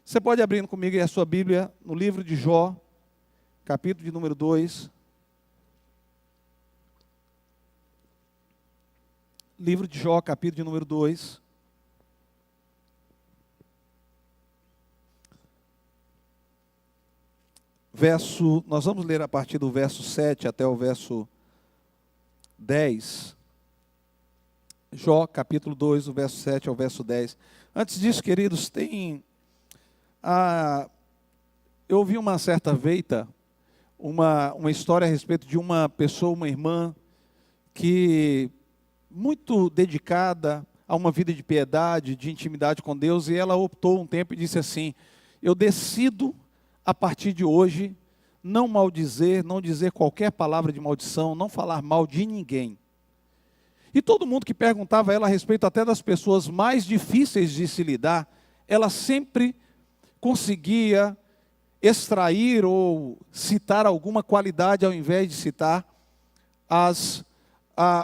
Você pode abrir comigo aí a sua Bíblia no livro de Jó, capítulo de número 2. Livro de Jó, capítulo de número 2. Nós vamos ler a partir do verso 7 até o verso 10. Jó, capítulo 2, do verso 7 ao verso 10. Antes disso, queridos, eu ouvi uma certa feita, uma história a respeito de uma pessoa, uma irmã, que muito dedicada a uma vida de piedade, de intimidade com Deus, e ela optou um tempo e disse assim: eu decido, a partir de hoje, não maldizer, não dizer qualquer palavra de maldição, não falar mal de ninguém. E todo mundo que perguntava a ela a respeito até das pessoas mais difíceis de se lidar, ela sempre conseguia extrair ou citar alguma qualidade ao invés de citar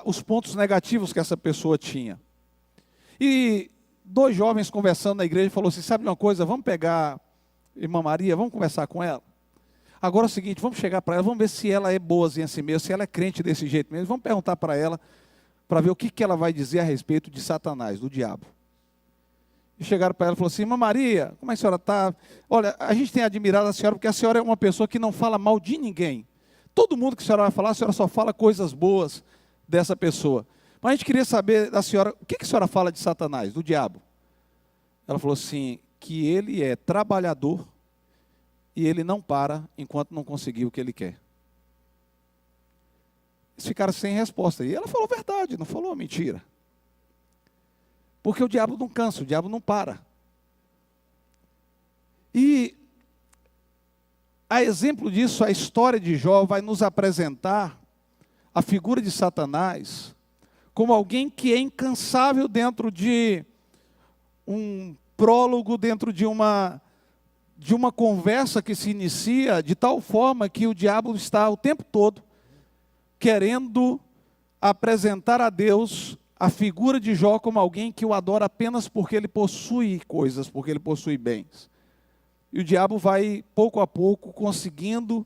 os pontos negativos que essa pessoa tinha. E dois jovens conversando na igreja falaram assim: sabe de uma coisa, vamos pegar irmã Maria, vamos conversar com ela. Agora é o seguinte, vamos chegar para ela, vamos ver se ela é boazinha assim mesmo, se ela é crente desse jeito mesmo, vamos perguntar para ela, para ver o que ela vai dizer a respeito de Satanás, do diabo. E chegaram para ela e falaram assim: irmã Maria, como é que a senhora está? Olha, a gente tem admirado a senhora porque a senhora é uma pessoa que não fala mal de ninguém. Todo mundo que a senhora vai falar, a senhora só fala coisas boas dessa pessoa. Mas a gente queria saber da senhora, o que a senhora fala de Satanás, do diabo? Ela falou assim, que ele é trabalhador e ele não para enquanto não conseguir o que ele quer. Eles ficaram sem resposta. E ela falou a verdade, não falou a mentira. Porque o diabo não cansa, o diabo não para. E, a exemplo disso, a história de Jó vai nos apresentar a figura de Satanás como alguém que é incansável dentro de um prólogo, dentro de uma conversa que se inicia de tal forma que o diabo está o tempo todo querendo apresentar a Deus a figura de Jó como alguém que o adora apenas porque ele possui coisas, porque ele possui bens. E o diabo vai, pouco a pouco, conseguindo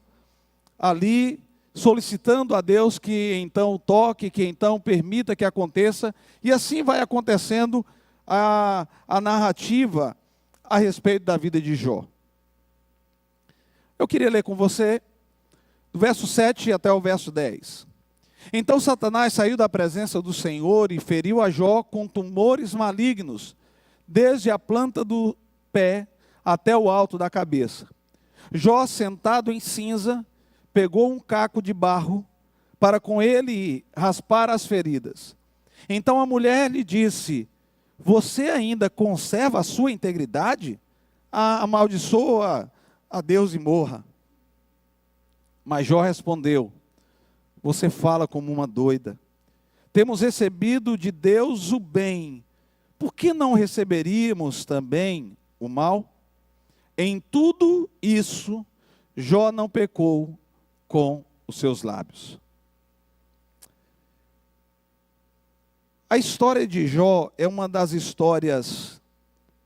ali, solicitando a Deus que então toque, que então permita que aconteça, e assim vai acontecendo a narrativa a respeito da vida de Jó. Eu queria ler com você, do verso 7 até o verso 10. Então Satanás saiu da presença do Senhor e feriu a Jó com tumores malignos, desde a planta do pé até o alto da cabeça. Jó, sentado em cinza, pegou um caco de barro para com ele raspar as feridas. Então a mulher lhe disse: você ainda conserva a sua integridade? Amaldiçoa a Deus e morra. Mas Jó respondeu: você fala como uma doida. Temos recebido de Deus o bem, por que não receberíamos também o mal? Em tudo isso, Jó não pecou com os seus lábios. A história de Jó é uma das histórias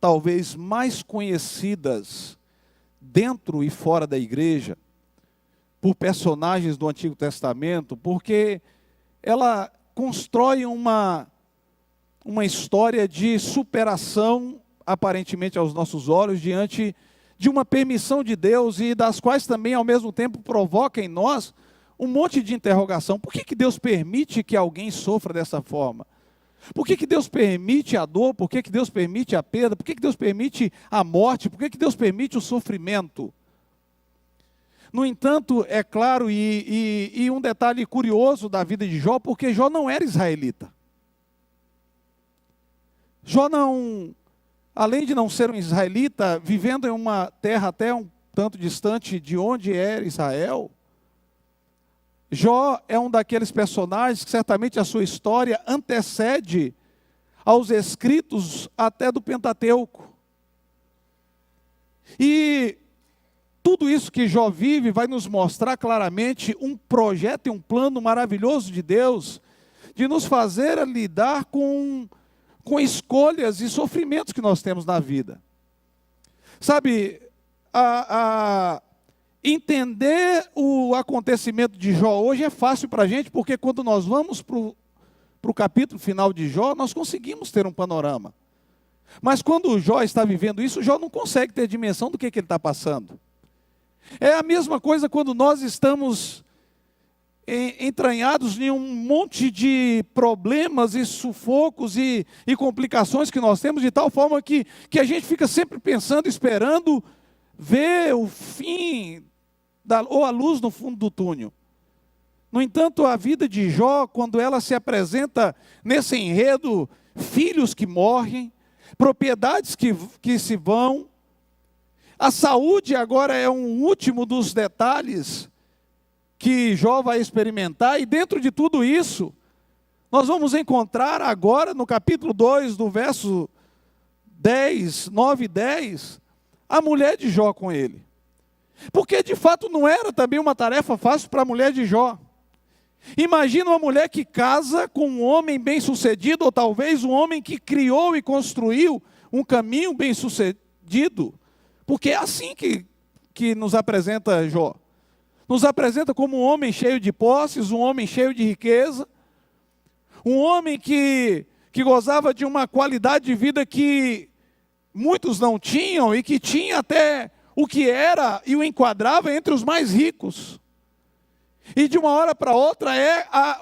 talvez mais conhecidas dentro e fora da igreja, por personagens do Antigo Testamento, porque ela constrói uma história de superação, aparentemente aos nossos olhos, diante de uma permissão de Deus e das quais também, ao mesmo tempo, provoca em nós um monte de interrogação. Por que Deus permite que alguém sofra dessa forma? Por que Deus permite a dor? Por que Deus permite a perda? Por que Deus permite a morte? Por que Deus permite o sofrimento? No entanto, é claro, e um detalhe curioso da vida de Jó, porque Jó não era israelita. Jó não, além de não ser um israelita, vivendo em uma terra até um tanto distante de onde era Israel, Jó é um daqueles personagens que certamente a sua história antecede aos escritos até do Pentateuco. E tudo isso que Jó vive vai nos mostrar claramente um projeto e um plano maravilhoso de Deus, de nos fazer lidar com escolhas e sofrimentos que nós temos na vida. Sabe, entender o acontecimento de Jó hoje é fácil para a gente, porque quando nós vamos para o capítulo final de Jó, nós conseguimos ter um panorama. Mas quando o Jó está vivendo isso, o Jó não consegue ter dimensão do que ele está passando. É a mesma coisa quando nós estamos entranhados em um monte de problemas e sufocos e complicações que nós temos, de tal forma que a gente fica sempre pensando, esperando ver o fim, ou a luz no fundo do túnel. No entanto, a vida de Jó, quando ela se apresenta nesse enredo, filhos que morrem, propriedades que se vão, a saúde agora é um último dos detalhes que Jó vai experimentar, e dentro de tudo isso, nós vamos encontrar agora no capítulo 2, do verso 10, 9 e 10, a mulher de Jó com ele. Porque de fato não era também uma tarefa fácil para a mulher de Jó. Imagina uma mulher que casa com um homem bem-sucedido, ou talvez um homem que criou e construiu um caminho bem-sucedido, porque é assim que nos apresenta Jó. Nos apresenta como um homem cheio de posses, um homem cheio de riqueza, um homem que gozava de uma qualidade de vida que muitos não tinham, e que tinha até o que era e o enquadrava entre os mais ricos. E de uma hora para outra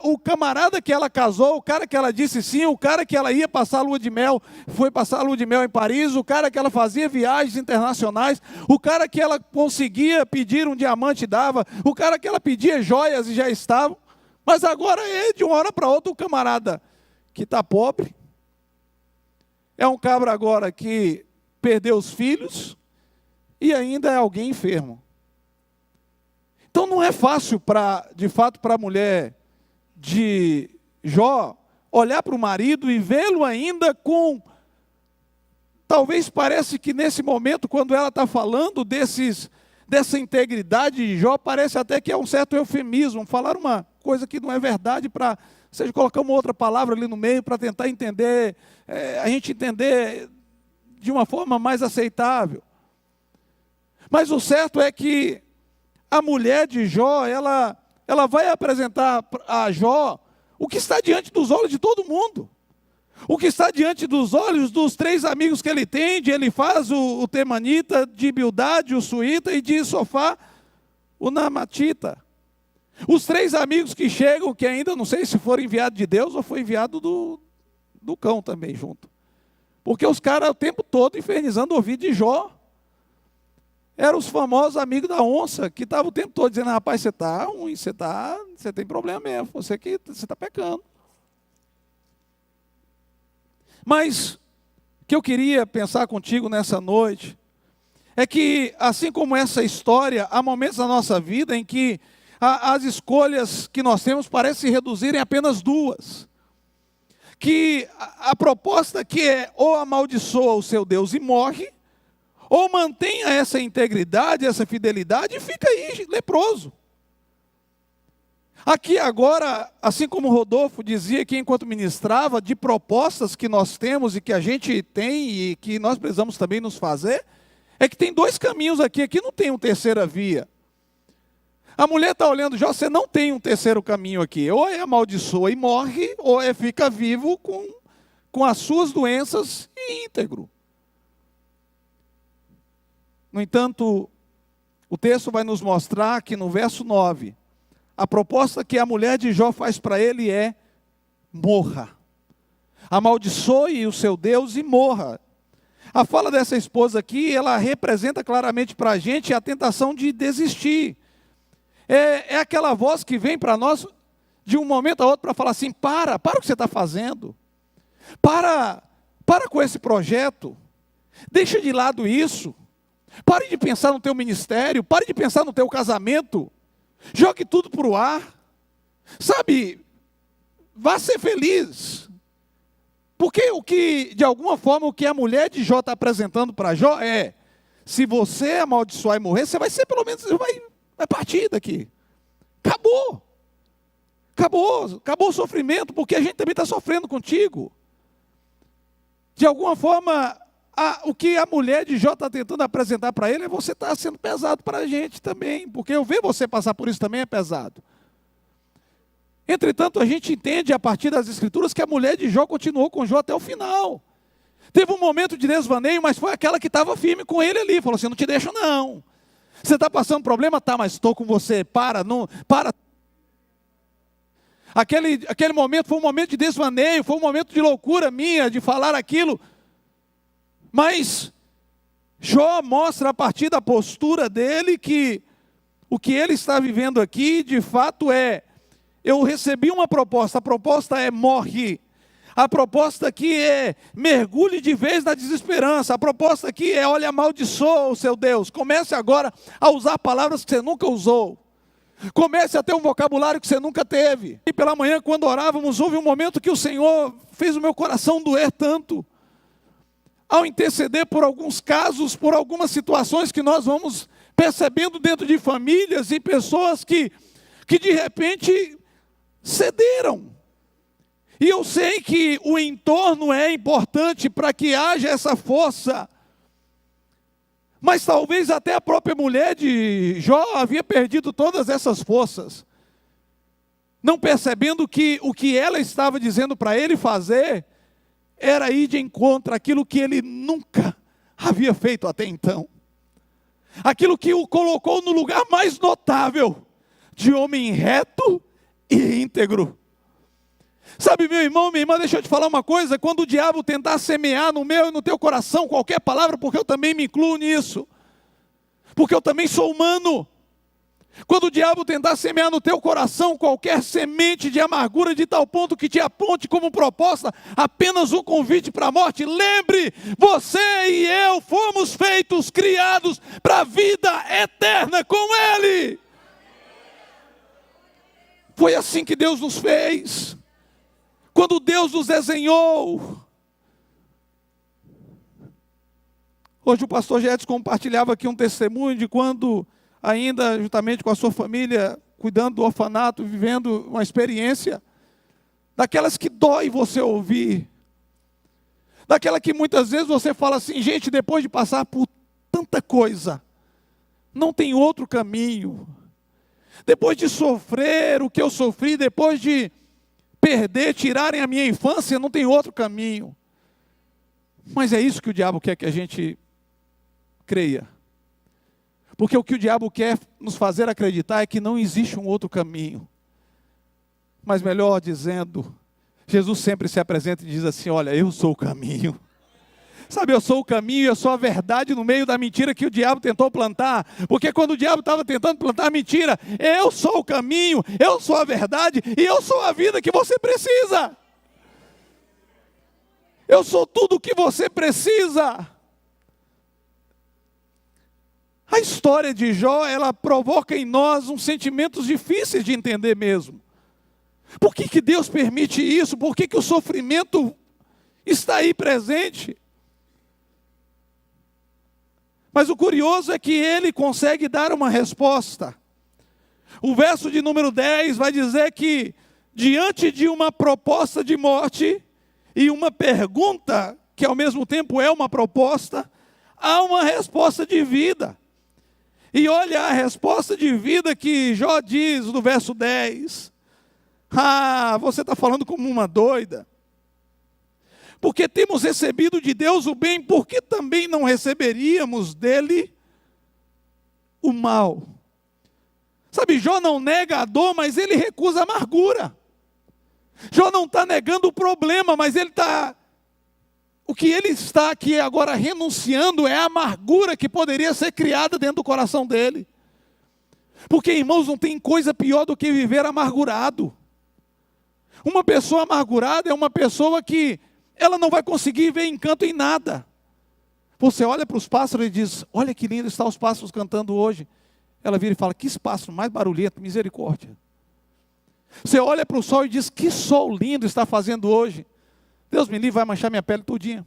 o camarada que ela casou, o cara que ela disse sim, o cara que ela ia passar a lua de mel, foi passar a lua de mel em Paris, o cara que ela fazia viagens internacionais, o cara que ela conseguia pedir um diamante e dava, o cara que ela pedia joias e já estavam, mas agora de uma hora para outra o camarada que está pobre, é um cabra agora que perdeu os filhos e ainda é alguém enfermo. Então não é fácil, de fato, para a mulher de Jó olhar para o marido e vê-lo ainda com... Talvez parece que nesse momento, quando ela está falando dessa integridade de Jó, parece até que é um certo eufemismo, falar uma coisa que não é verdade, para, seja, colocar uma outra palavra ali no meio para tentar entender, a gente entender de uma forma mais aceitável. Mas o certo é que a mulher de Jó, ela vai apresentar a Jó o que está diante dos olhos de todo mundo. O que está diante dos olhos dos 3 amigos que ele tem, de Elifaz, o Temanita, de Bildade, o Suíta, e de Sofá, o Namatita. Os 3 amigos que chegam, que ainda não sei se foram enviados de Deus ou foi enviado do cão também junto. Porque os caras o tempo todo infernizando o ouvido de Jó. Eram os famosos amigos da onça, que estavam o tempo todo dizendo: rapaz, você está ruim, você tem problema mesmo, você está pecando. Mas o que eu queria pensar contigo nessa noite é que, assim como essa história, há momentos na nossa vida em que as escolhas que nós temos parecem se reduzir em apenas 2. Que a proposta que é ou amaldiçoa o seu Deus e morre, ou mantenha essa integridade, essa fidelidade e fica aí leproso. Aqui agora, assim como Rodolfo dizia que enquanto ministrava, de propostas que nós temos e que a gente tem e que nós precisamos também nos fazer, é que tem 2 caminhos aqui não tem uma terceira via. A mulher está olhando, já você não tem um terceiro caminho aqui, ou é amaldiçoa e morre, ou é fica vivo com as suas doenças e íntegro. No entanto, o texto vai nos mostrar que no verso 9, a proposta que a mulher de Jó faz para ele é: morra. Amaldiçoe o seu Deus e morra. A fala dessa esposa aqui, ela representa claramente para a gente a tentação de desistir. É aquela voz que vem para nós de um momento a outro para falar assim: para o que você está fazendo. Para com esse projeto. Deixa de lado isso. Pare de pensar no teu ministério, pare de pensar no teu casamento, jogue tudo para o ar, sabe, vá ser feliz, porque de alguma forma, o que a mulher de Jó está apresentando para Jó é: se você amaldiçoar e morrer, você vai ser, pelo menos, você vai partir daqui, acabou o sofrimento, porque a gente também está sofrendo contigo. De alguma forma, o que a mulher de Jó está tentando apresentar para ele é: você está sendo pesado para a gente também, porque eu ver você passar por isso também é pesado. Entretanto, a gente entende a partir das Escrituras que a mulher de Jó continuou com Jó até o final. Teve um momento de desvaneio, mas foi aquela que estava firme com ele ali. Falou assim: não te deixo não. Você está passando problema? Tá, mas estou com você. Para. Aquele momento foi um momento de desvaneio, foi um momento de loucura minha, de falar aquilo. Mas Jó mostra a partir da postura dele que o que ele está vivendo aqui, de fato eu recebi uma proposta, a proposta é: morre. A proposta aqui é: mergulhe de vez na desesperança. A proposta aqui é: olha, amaldiçoa o seu Deus. Comece agora a usar palavras que você nunca usou. Comece a ter um vocabulário que você nunca teve. E pela manhã, quando orávamos, houve um momento que o Senhor fez o meu coração doer tanto. Ao interceder por alguns casos, por algumas situações que nós vamos percebendo dentro de famílias e pessoas que de repente cederam. E eu sei que o entorno é importante para que haja essa força. Mas talvez até a própria mulher de Jó havia perdido todas essas forças. Não percebendo que o que ela estava dizendo para ele fazer era ir de encontro àquilo que ele nunca havia feito até então. Aquilo que o colocou no lugar mais notável de homem reto e íntegro. Sabe, meu irmão, minha irmã, deixa eu te falar uma coisa: quando o diabo tentar semear no meu e no teu coração qualquer palavra, porque eu também me incluo nisso, porque eu também sou humano. Quando o diabo tentar semear no teu coração qualquer semente de amargura, de tal ponto que te aponte como proposta apenas um convite para a morte, lembre, você e eu fomos feitos, criados para a vida eterna com Ele. Foi assim que Deus nos fez. Quando Deus nos desenhou. Hoje o pastor Gedson compartilhava aqui um testemunho de quando, ainda juntamente com a sua família, cuidando do orfanato, vivendo uma experiência, daquelas que dói você ouvir. Daquela que muitas vezes você fala assim: gente, depois de passar por tanta coisa, não tem outro caminho. Depois de sofrer o que eu sofri, depois de perder, tirarem a minha infância, não tem outro caminho. Mas é isso que o diabo quer que a gente creia. Porque o que o diabo quer nos fazer acreditar é que não existe um outro caminho. Mas melhor dizendo, Jesus sempre se apresenta e diz assim: olha, eu sou o caminho. Sabe, eu sou o caminho e eu sou a verdade no meio da mentira que o diabo tentou plantar. Porque quando o diabo estava tentando plantar mentira, eu sou o caminho, eu sou a verdade e eu sou a vida que você precisa. Eu sou tudo o que você precisa. A história de Jó, ela provoca em nós uns sentimentos difíceis de entender mesmo. Por que Deus permite isso? Por que o sofrimento está aí presente? Mas o curioso é que ele consegue dar uma resposta. O verso de número 10 vai dizer que, diante de uma proposta de morte e uma pergunta, que ao mesmo tempo é uma proposta, há uma resposta de vida. E olha a resposta de vida que Jó diz no verso 10. Ah, você está falando como uma doida. Porque temos recebido de Deus o bem, por que também não receberíamos dele o mal? Sabe, Jó não nega a dor, mas ele recusa a amargura. Jó não está negando o problema, mas o que ele está aqui agora renunciando é a amargura que poderia ser criada dentro do coração dele. Porque, irmãos, não tem coisa pior do que viver amargurado. Uma pessoa amargurada é uma pessoa que ela não vai conseguir ver encanto em nada. Você olha para os pássaros e diz: olha que lindo estão os pássaros cantando hoje. Ela vira e fala: que pássaro mais barulhento, misericórdia. Você olha para o sol e diz: que sol lindo está fazendo hoje. Deus me livre, vai manchar minha pele todinha.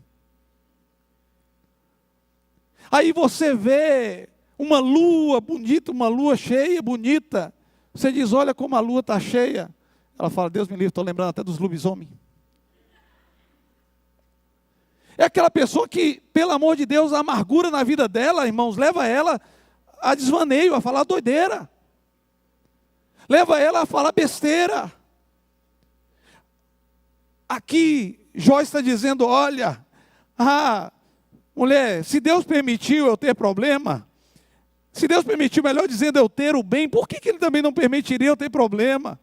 Aí você vê uma lua bonita, uma lua cheia, bonita. Você diz: olha como a lua está cheia. Ela fala: Deus me livre, estou lembrando até dos lobisomens. É aquela pessoa que, pelo amor de Deus, a amargura na vida dela, irmãos, leva ela a desvaneio, a falar doideira. Leva ela a falar besteira. Aqui, Jó está dizendo, olha, mulher, se Deus permitiu eu ter problema, se Deus permitiu, melhor dizendo, eu ter o bem, por que Ele também não permitiria eu ter problema?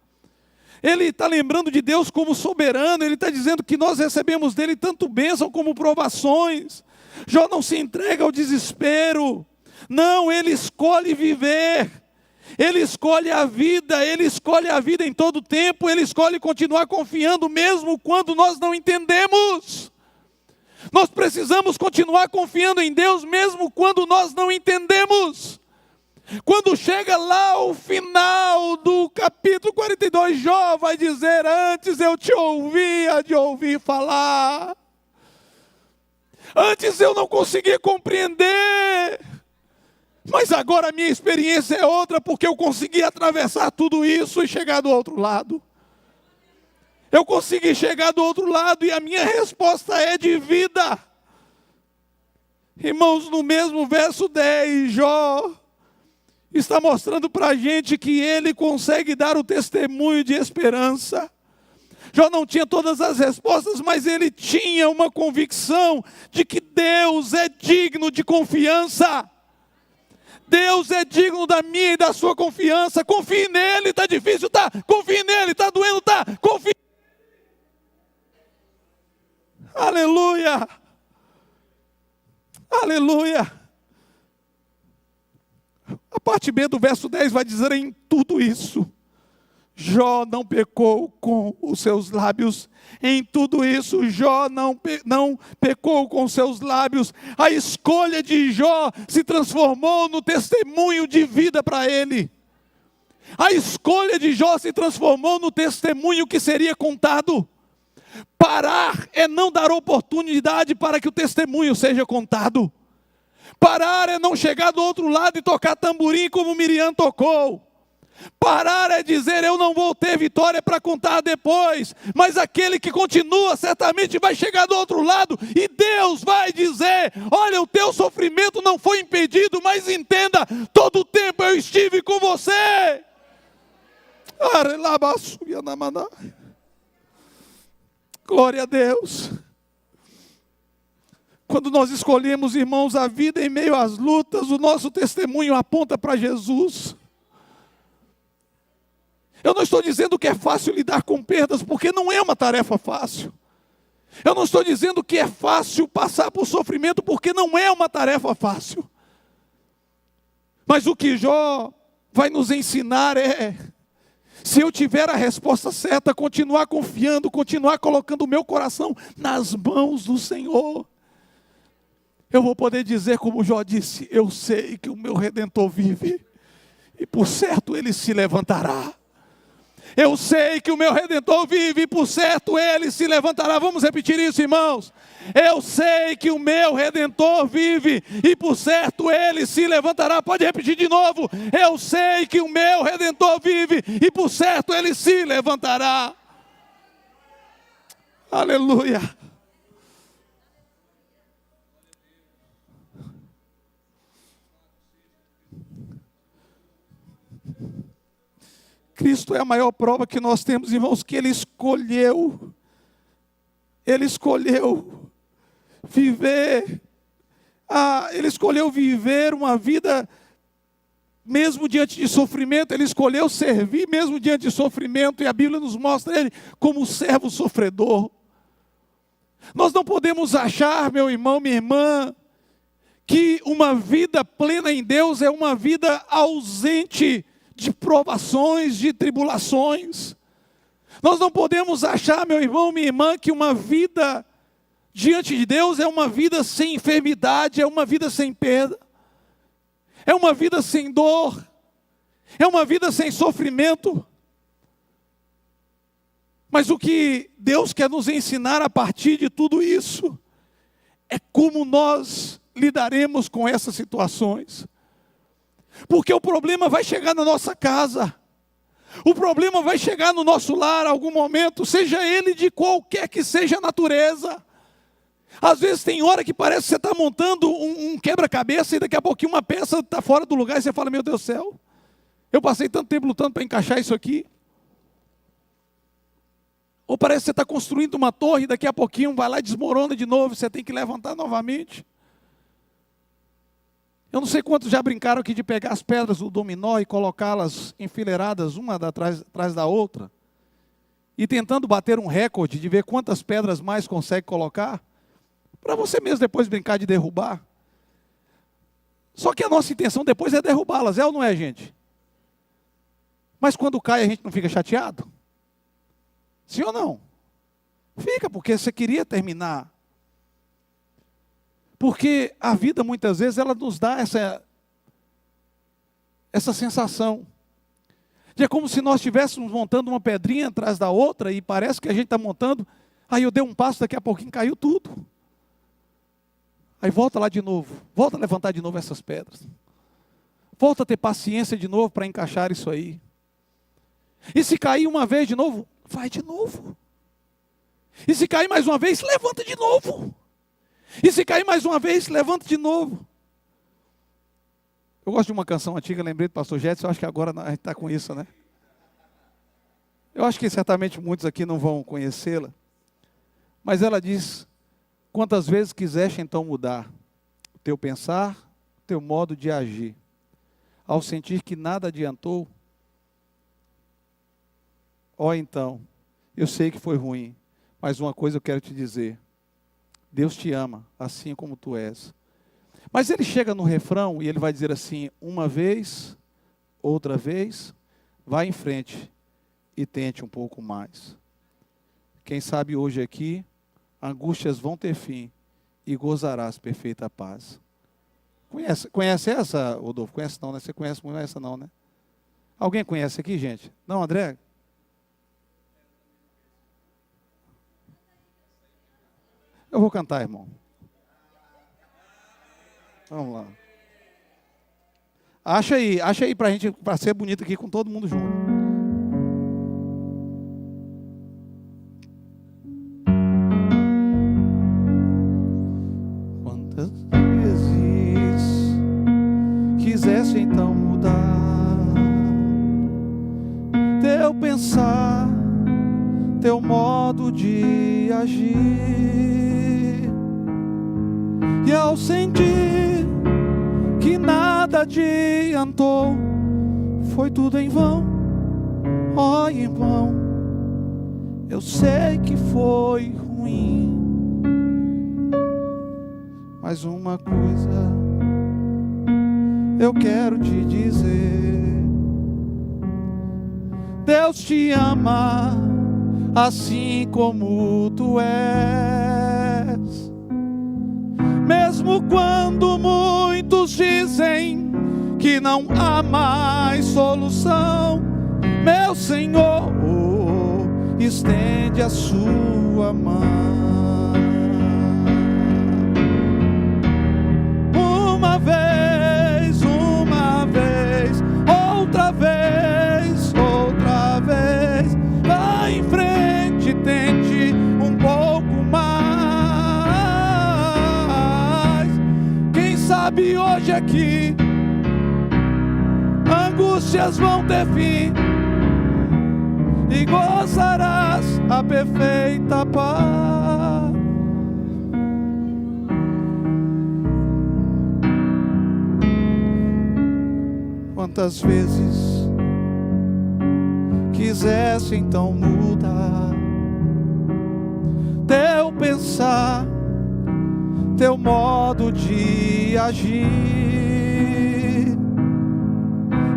Ele está lembrando de Deus como soberano, ele está dizendo que nós recebemos dele tanto bênção como provações. Jó não se entrega ao desespero, não, ele escolhe viver, ele escolhe a vida em todo tempo, ele escolhe continuar confiando mesmo quando nós não entendemos. Nós precisamos continuar confiando em Deus mesmo quando nós não entendemos. Quando chega lá o final do capítulo 42, Jó vai dizer, antes eu te ouvia de ouvir falar. Antes eu não conseguia compreender. Mas agora a minha experiência é outra, porque eu consegui atravessar tudo isso e chegar do outro lado. Eu consegui chegar do outro lado e a minha resposta é de vida. Irmãos, no mesmo verso 10, Jó está mostrando para a gente que ele consegue dar o testemunho de esperança. Jó não tinha todas as respostas, mas ele tinha uma convicção de que Deus é digno de confiança. Deus é digno da minha e da sua confiança. Confie nele, está difícil, tá? Confie nele, está doendo, tá? Confie. Aleluia! Aleluia! A parte B do verso 10 vai dizer, em tudo isso, Jó não pecou com os seus lábios. Em tudo isso, Jó não pecou com os seus lábios. A escolha de Jó se transformou no testemunho de vida para ele. A escolha de Jó se transformou no testemunho que seria contado. Parar é não dar oportunidade para que o testemunho seja contado. Parar é não chegar do outro lado e tocar tamborim como Miriam tocou. Parar é dizer, eu não vou ter vitória para contar depois, mas aquele que continua certamente vai chegar do outro lado e Deus vai dizer, olha, o teu sofrimento não foi impedido, mas entenda, todo o tempo eu estive com você. Glória a Deus. Quando nós escolhemos, irmãos, a vida em meio às lutas, o nosso testemunho aponta para Jesus. Eu não estou dizendo que é fácil lidar com perdas, porque não é uma tarefa fácil. Eu não estou dizendo que é fácil passar por sofrimento, porque não é uma tarefa fácil. Mas o que Jó vai nos ensinar é, se eu tiver a resposta certa, continuar confiando, continuar colocando o meu coração nas mãos do Senhor. Eu vou poder dizer como Jó disse, eu sei que o meu Redentor vive, e por certo ele se levantará. Eu sei que o meu Redentor vive, e por certo ele se levantará. Vamos repetir isso, irmãos? Eu sei que o meu Redentor vive, e por certo ele se levantará. Pode repetir de novo. Eu sei que o meu Redentor vive, e por certo ele se levantará. Aleluia. Cristo é a maior prova que nós temos, irmãos, que Ele escolheu viver, Ele escolheu viver uma vida, mesmo diante de sofrimento, Ele escolheu servir mesmo diante de sofrimento, e a Bíblia nos mostra Ele como servo sofredor. Nós não podemos achar, meu irmão, minha irmã, que uma vida plena em Deus é uma vida ausente de provações, de tribulações. Nós não podemos achar, meu irmão, minha irmã, que uma vida diante de Deus é uma vida sem enfermidade, é uma vida sem perda, é uma vida sem dor, é uma vida sem sofrimento. Mas o que Deus quer nos ensinar a partir de tudo isso é como nós lidaremos com essas situações. Porque o problema vai chegar na nossa casa, o problema vai chegar no nosso lar em algum momento, seja ele de qualquer que seja a natureza. Às vezes tem hora que parece que você está montando um quebra-cabeça e daqui a pouquinho uma peça está fora do lugar e você fala, meu Deus do céu, eu passei tanto tempo lutando para encaixar isso aqui. Ou parece que você está construindo uma torre e daqui a pouquinho vai lá e desmorona de novo, você tem que levantar novamente. Eu não sei quantos já brincaram aqui de pegar as pedras do dominó e colocá-las enfileiradas uma atrás da outra, e tentando bater um recorde de ver quantas pedras mais consegue colocar, para você mesmo depois brincar de derrubar. Só que a nossa intenção depois é derrubá-las, é ou não é, gente? Mas quando cai a gente não fica chateado? Sim ou não? Fica, porque você queria terminar. Porque a vida muitas vezes ela nos dá essa sensação. De é como se nós estivéssemos montando uma pedrinha atrás da outra e parece que a gente está montando, aí eu dei um passo, daqui a pouquinho caiu tudo. Aí volta lá de novo, volta a levantar de novo essas pedras. Volta a ter paciência de novo para encaixar isso aí. E se cair uma vez de novo, vai de novo. E se cair mais uma vez, levanta de novo. E se cair mais uma vez, levanta de novo. Eu gosto de uma canção antiga, lembrei do pastor Jetson, eu acho que agora a gente está com isso, né? Eu acho que certamente muitos aqui não vão conhecê-la. Mas ela diz, quantas vezes quiseste então mudar o teu pensar, o teu modo de agir, ao sentir que nada adiantou, ó então, eu sei que foi ruim, mas uma coisa eu quero te dizer, Deus te ama, assim como tu és. Mas ele chega no refrão e ele vai dizer assim, uma vez, outra vez, vá em frente e tente um pouco mais. Quem sabe hoje aqui, angústias vão ter fim e gozarás perfeita paz. Conhece essa, Rodolfo? Conhece não, né? Você conhece muito essa não, né? Alguém conhece aqui, gente? Não, André? Eu vou cantar, irmão. Vamos lá. Acha aí pra gente, para ser bonito aqui com todo mundo junto. Quantas vezes quisesse então mudar teu pensar, teu modo de agir, e ao sentir que nada adiantou, foi tudo em vão, ó irmão, eu sei que foi ruim, mas uma coisa eu quero te dizer, Deus te ama assim como tu és. Mesmo quando muitos dizem que não há mais solução, meu Senhor estende a sua mão. Uma vez, outra vez, vá em frente, tente um pouco mais. Quem sabe hoje aqui, angústias vão ter fim e gozarás a perfeita paz. Quantas vezes quisesse então mudar teu pensar, teu modo de agir,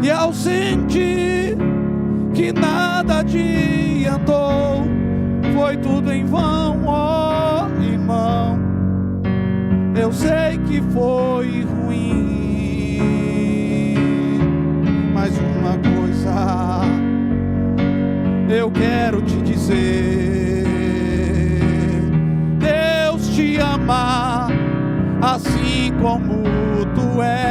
e ao sentir que nada adiantou, foi tudo em vão, ó irmão, eu sei que foi ruim, mas uma coisa eu quero te dizer, Deus te ama assim como tu és.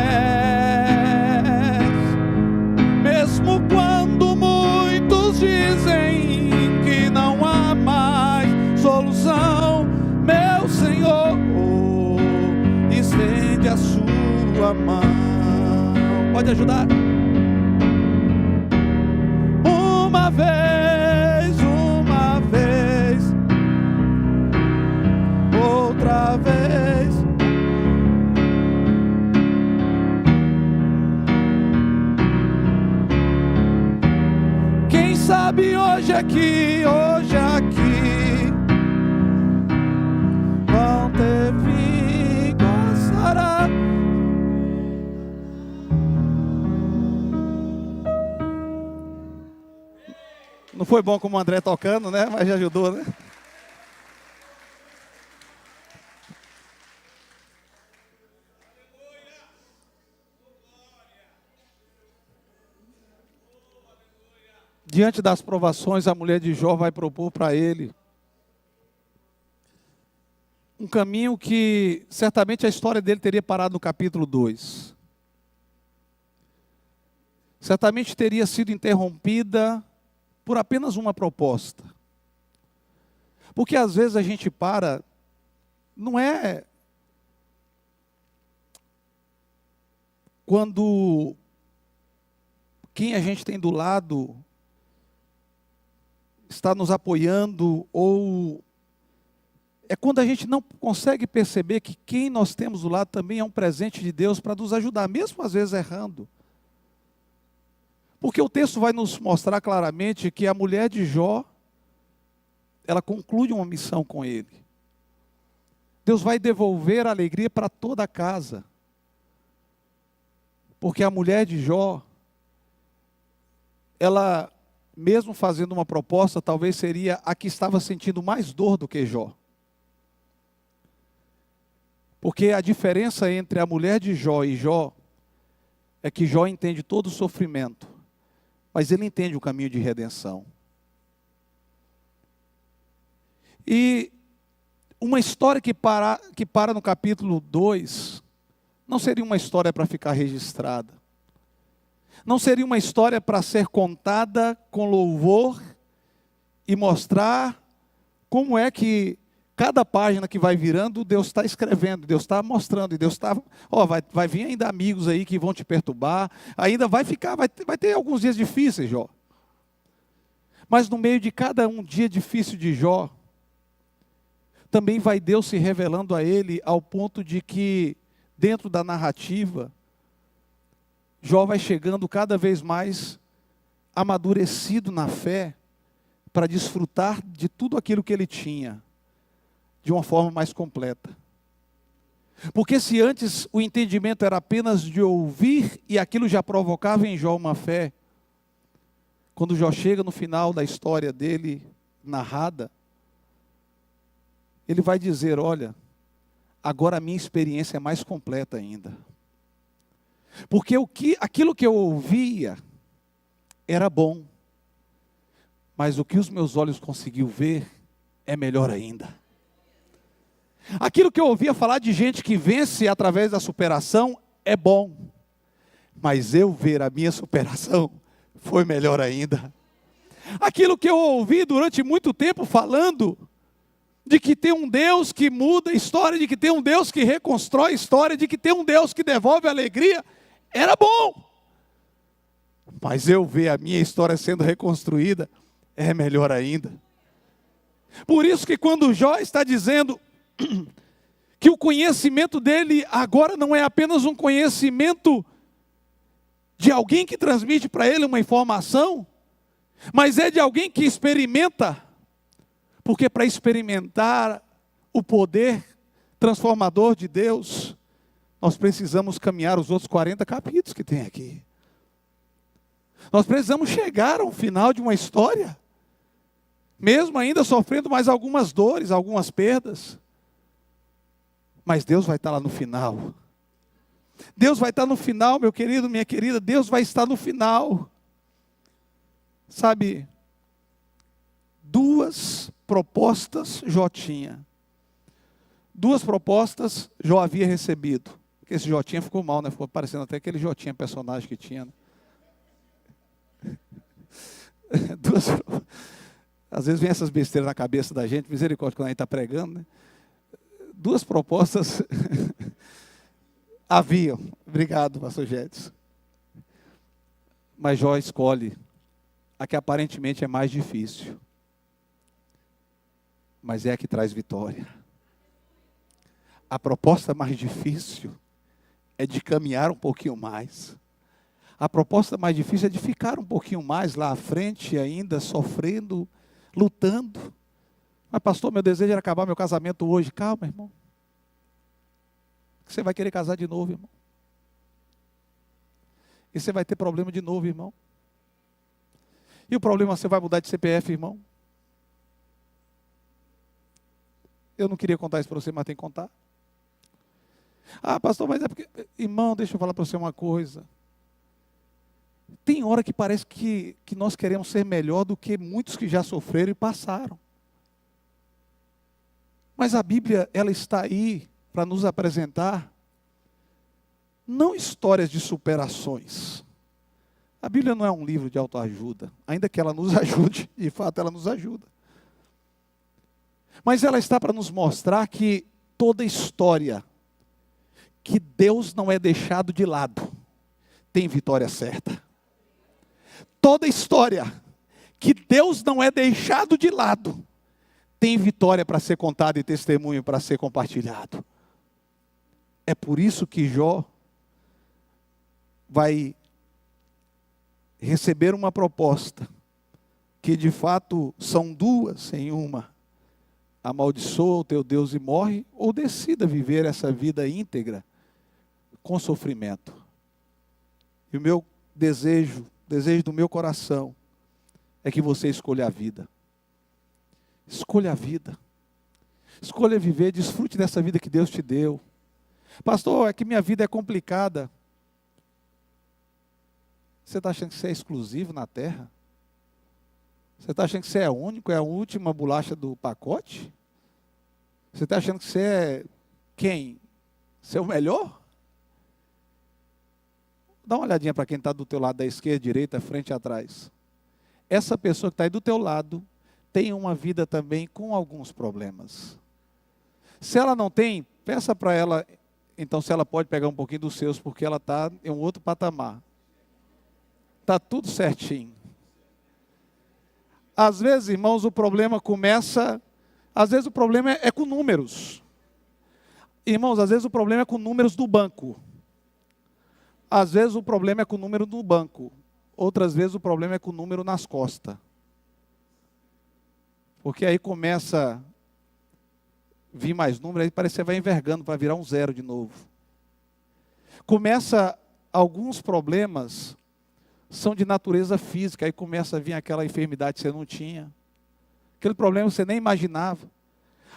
Mesmo quando muitos dizem que não há mais solução, meu Senhor tua mão. Pode ajudar? Uma vez, outra vez. Quem sabe hoje aqui vão ter vigor. Não foi bom como o André tocando, né? Mas já ajudou, né? Diante das provações, a mulher de Jó vai propor para ele um caminho que certamente a história dele teria parado no capítulo 2. Certamente teria sido interrompida por apenas uma proposta. Porque às vezes a gente para, não é quando quem a gente tem do lado está nos apoiando, ou é quando a gente não consegue perceber que quem nós temos do lado também é um presente de Deus para nos ajudar, mesmo às vezes errando. Porque o texto vai nos mostrar claramente que a mulher de Jó, ela conclui uma missão com ele. Deus vai devolver a alegria para toda a casa. Porque a mulher de Jó, ela, mesmo fazendo uma proposta, talvez seria a que estava sentindo mais dor do que Jó. Porque a diferença entre a mulher de Jó e Jó é que Jó entende todo o sofrimento, mas ele entende o caminho de redenção. E uma história que para no capítulo 2, não seria uma história para ficar registrada. Não seria uma história para ser contada com louvor e mostrar como é que cada página que vai virando, Deus está escrevendo, Deus está mostrando, e Deus está, vai vir ainda amigos aí que vão te perturbar, ainda vai ter alguns dias difíceis, Jó. Mas no meio de cada um dia difícil de Jó, também vai Deus se revelando a ele, ao ponto de que, dentro da narrativa, Jó vai chegando cada vez mais amadurecido na fé, para desfrutar de tudo aquilo que ele tinha, de uma forma mais completa. Porque se antes o entendimento era apenas de ouvir, e aquilo já provocava em Jó uma fé, quando Jó chega no final da história dele, narrada, ele vai dizer, olha, agora a minha experiência é mais completa ainda. Porque aquilo que eu ouvia era bom, mas o que os meus olhos conseguiam ver é melhor ainda. Aquilo que eu ouvia falar de gente que vence através da superação é bom, mas eu ver a minha superação foi melhor ainda. Aquilo que eu ouvi durante muito tempo falando de que tem um Deus que muda a história, de que tem um Deus que reconstrói a história, de que tem um Deus que devolve a alegria, era bom. Mas eu ver a minha história sendo reconstruída é melhor ainda. Por isso que quando Jó está dizendo que o conhecimento dele agora não é apenas um conhecimento de alguém que transmite para ele uma informação, mas é de alguém que experimenta. Porque para experimentar o poder transformador de Deus, nós precisamos caminhar os outros 40 capítulos que tem aqui. Nós precisamos chegar ao final de uma história, mesmo ainda sofrendo mais algumas dores, algumas perdas. Mas Deus vai estar lá no final. Deus vai estar no final, meu querido, minha querida. Deus vai estar no final. Sabe, 2 propostas Jó tinha. 2 propostas Jó havia recebido. Porque esse Jotinha ficou mal, né? Ficou parecendo até aquele Jotinha personagem que tinha, né? Às vezes vem essas besteiras na cabeça da gente, misericórdia, quando a gente está pregando, né? 2 propostas Haviam. Obrigado, pastor Gédson. Mas Jó escolhe a que aparentemente é mais difícil, mas é a que traz vitória. A proposta mais difícil é de caminhar um pouquinho mais. A proposta mais difícil é de ficar um pouquinho mais lá à frente ainda, sofrendo, lutando. Mas pastor, meu desejo era acabar meu casamento hoje. Calma, irmão. Você vai querer casar de novo, irmão. E você vai ter problema de novo, irmão. E o problema, você vai mudar de CPF, irmão. Eu não queria contar isso para você, mas tem que contar. Ah, pastor, mas é porque... Irmão, deixa eu falar para você uma coisa. Tem hora que parece que nós queremos ser melhor do que muitos que já sofreram e passaram. Mas a Bíblia, ela está aí para nos apresentar não histórias de superações. A Bíblia não é um livro de autoajuda, ainda que ela nos ajude, de fato ela nos ajuda. Mas ela está para nos mostrar que toda história que Deus não é deixado de lado, tem vitória certa. Toda história que Deus não é deixado de lado, tem vitória para ser contada e testemunho para ser compartilhado. É por isso que Jó vai receber uma proposta, que de fato são duas em uma. Amaldiçoa o teu Deus e morre, ou decida viver essa vida íntegra com sofrimento. E o meu desejo do meu coração, é que você escolha a vida. Escolha a vida. Escolha viver, desfrute dessa vida que Deus te deu. Pastor, é que minha vida é complicada. Você está achando que você é exclusivo na terra? Você está achando que você é único, é a última bolacha do pacote? Você está achando que você é quem? Você é o melhor? Dá uma olhadinha para quem está do teu lado, da esquerda, direita, frente e atrás. Essa pessoa que está aí do teu lado, tem uma vida também com alguns problemas. Se ela não tem, peça para ela, então, se ela pode pegar um pouquinho dos seus, porque ela está em um outro patamar. Está tudo certinho. Às vezes, irmãos, o problema começa... Às vezes o problema é com números. Irmãos, às vezes o problema é com números do banco. Às vezes o problema é com o número do banco. Outras vezes o problema é com o número nas costas. Porque aí começa a vir mais número, aí parece que você vai envergando para virar um zero de novo. Começa, alguns problemas são de natureza física, aí começa a vir aquela enfermidade que você não tinha. Aquele problema que você nem imaginava.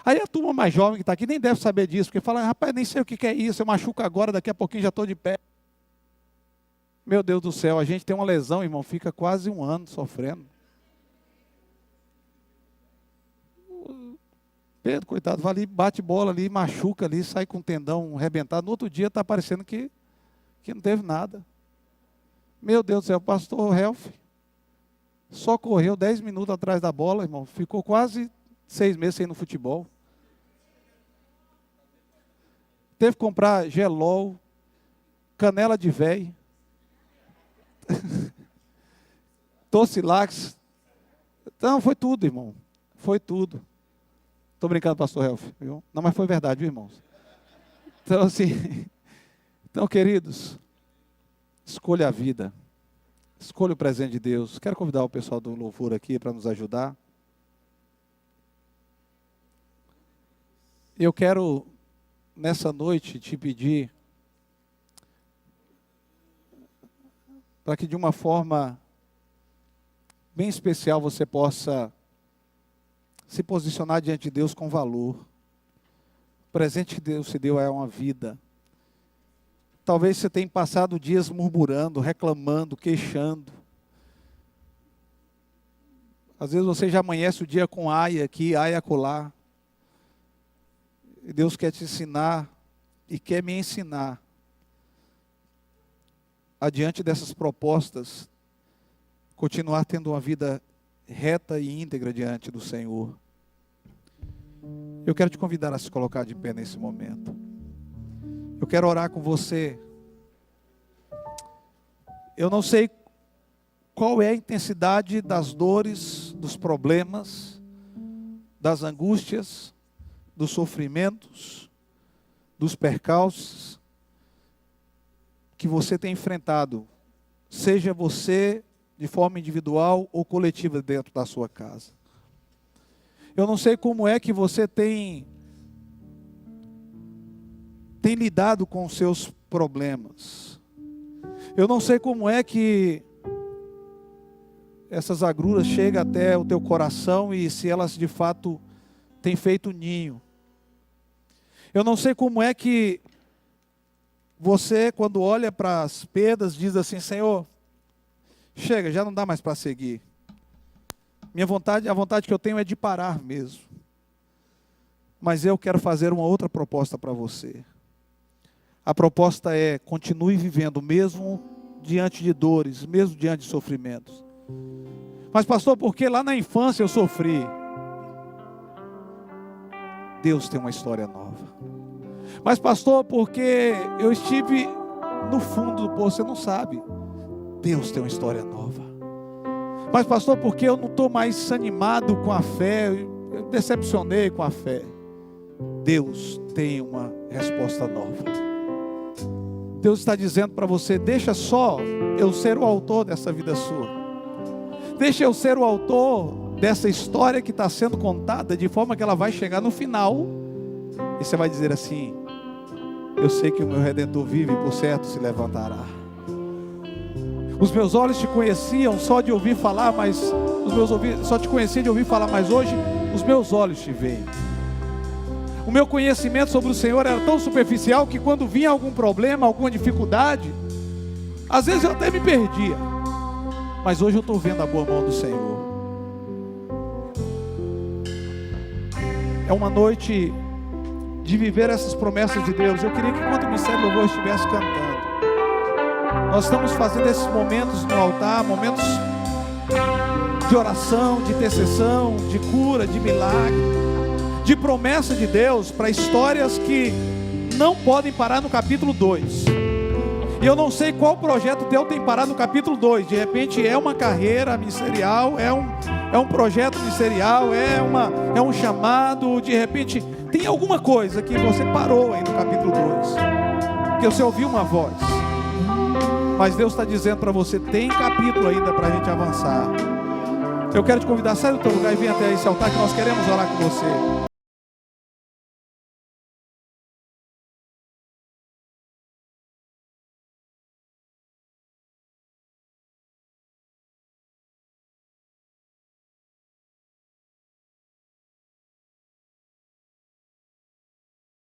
Aí a turma mais jovem que está aqui nem deve saber disso, porque fala, rapaz, nem sei o que é isso, eu machuco agora, daqui a pouquinho já estou de pé. Meu Deus do céu, a gente tem uma lesão, irmão, fica quase um ano sofrendo. Pedro, coitado, vai ali, bate bola ali, machuca ali, sai com o tendão arrebentado. No outro dia está parecendo que não teve nada. Meu Deus do céu, o pastor Helf só correu 10 minutos atrás da bola, irmão. Ficou quase 6 meses sem ir no futebol. Teve que comprar gelol, canela de véi, Tocilax. Então, foi tudo, irmão. Foi tudo. Estou brincando, pastor Helf, viu? Não, mas foi verdade, viu, irmãos? Então, assim... Então, queridos, escolha a vida. Escolha o presente de Deus. Quero convidar o pessoal do louvor aqui para nos ajudar. Eu quero, nessa noite, te pedir para que de uma forma bem especial você possa se posicionar diante de Deus com valor. O presente que Deus te deu é uma vida. Talvez você tenha passado dias murmurando, reclamando, queixando. Às vezes você já amanhece o dia com aia aqui, aia acolá. E Deus quer te ensinar e quer me ensinar adiante dessas propostas, continuar tendo uma vida reta e íntegra diante do Senhor. Eu quero te convidar a se colocar de pé nesse momento. Eu quero orar com você. Eu não sei qual é a intensidade das dores, dos problemas, das angústias, dos sofrimentos, dos percalços que você tem enfrentado, seja você de forma individual ou coletiva dentro da sua casa. Eu não sei como é que você tem lidado com os seus problemas. Eu não sei como é que essas agruras chegam até o teu coração e se elas de fato têm feito ninho. Eu não sei como é que você, quando olha para as perdas, diz assim: Senhor, chega, já não dá mais para seguir. A vontade que eu tenho é de parar mesmo. Mas eu quero fazer uma outra proposta para você. A proposta é: continue vivendo mesmo diante de dores, mesmo diante de sofrimentos. Mas pastor, porque lá na infância eu sofri. Deus tem uma história nova. Mas pastor, porque eu estive no fundo do poço, você não sabe. Deus tem uma história nova. Mas pastor, porque eu não estou mais animado com a fé, eu decepcionei com a fé. Deus tem uma resposta nova. Deus está dizendo para você: deixa só eu ser o autor dessa vida sua. Deixa eu ser o autor dessa história que está sendo contada, de forma que ela vai chegar no final. E você vai dizer assim: eu sei que o meu Redentor vive e por certo se levantará. Os meus olhos te conheciam só de ouvir falar, mas só te conheciam de ouvir falar, mas hoje os meus olhos te veem. O meu conhecimento sobre o Senhor era tão superficial que quando vinha algum problema, alguma dificuldade, às vezes eu até me perdia. Mas hoje eu estou vendo a boa mão do Senhor. É uma noite de viver essas promessas de Deus. Eu queria que enquanto o Ministério do Louvor estivesse cantando, nós estamos fazendo esses momentos no altar, momentos de oração, de intercessão, de cura, de milagre, de promessa de Deus para histórias que não podem parar no capítulo 2. E eu não sei qual projeto teu tem parado no capítulo 2. De repente é uma carreira ministerial, é um projeto ministerial, é um chamado. De repente tem alguma coisa que você parou aí no capítulo 2, que você ouviu uma voz. Mas Deus está dizendo para você: tem capítulo ainda para a gente avançar. Eu quero te convidar, sai do teu lugar e vem até esse altar que nós queremos orar com você.